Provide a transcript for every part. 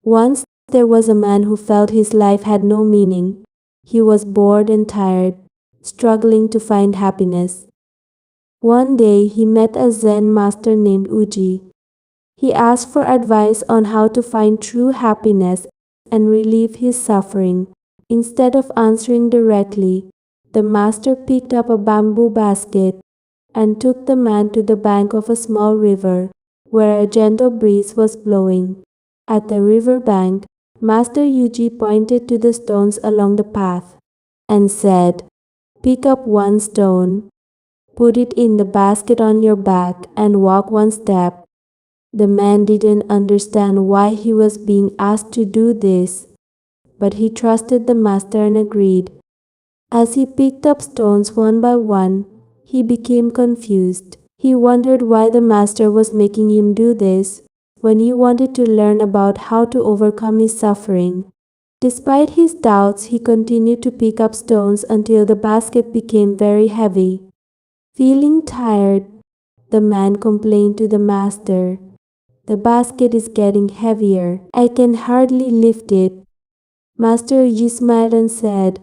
Once there was a man who felt his life had no meaning. He was bored and tired, struggling to find happiness. One day he met a Zen master named Uji. He asked for advice on how to find true happiness and relieve his suffering. Instead of answering directly, the master picked up a bamboo basket and took the man to the bank of a small river, where a gentle breeze was blowing. At the river bank, Master Yuji pointed to the stones along the path and said, "Pick up one stone, put it in the basket on your back, and walk one step." The man didn't understand why he was being asked to do this, but he trusted the master and agreed. As he picked up stones one by one, he became confused. He wondered why the master was making him do this when he wanted to learn about how to overcome his suffering. Despite his doubts, he continued to pick up stones until the basket became very heavy. Feeling tired, the man complained to the master, "The basket is getting heavier. I can hardly lift it." Master Yi smiled and said,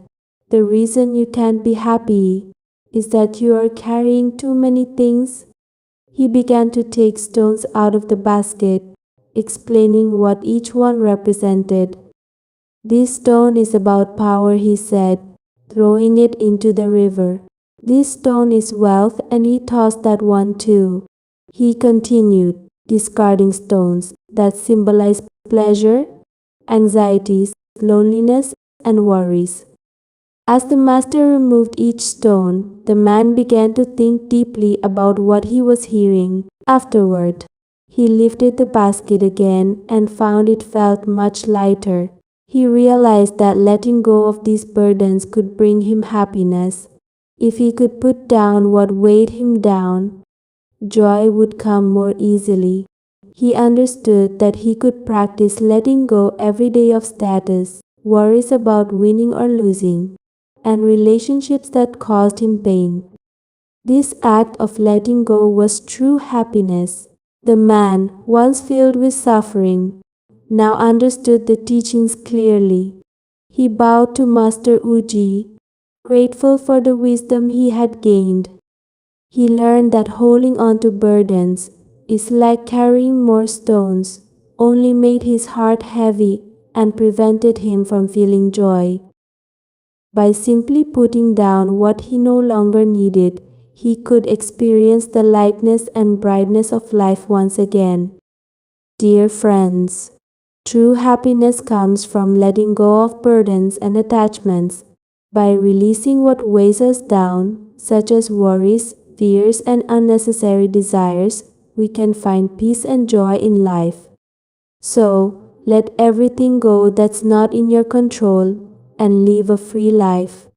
"The reason you can't be happy is that you are carrying too many things." He began to take stones out of the basket, explaining what each one represented. "This stone is about power," he said, throwing it into the river. "This stone is wealth," and he tossed that one too. He continued, discarding stones that symbolize pleasure, anxieties, loneliness, and worries. As the master removed each stone, the man began to think deeply about what he was hearing. Afterward, he lifted the basket again and found it felt much lighter. He realized that letting go of these burdens could bring him happiness. If he could put down what weighed him down, joy would come more easily. He understood that he could practice letting go every day of status, worries about winning or losing, and relationships that caused him pain. This act of letting go was true happiness. The man, once filled with suffering, now understood the teachings clearly. He bowed to Master Uji, grateful for the wisdom he had gained. He learned that holding on to burdens is like carrying more stones, only made his heart heavy and prevented him from feeling joy. By simply putting down what he no longer needed, he could experience the lightness and brightness of life once again. Dear friends, true happiness comes from letting go of burdens and attachments. By releasing what weighs us down, such as worries, fears, and unnecessary desires, we can find peace and joy in life. So, let everything go that's not in your control and live a free life.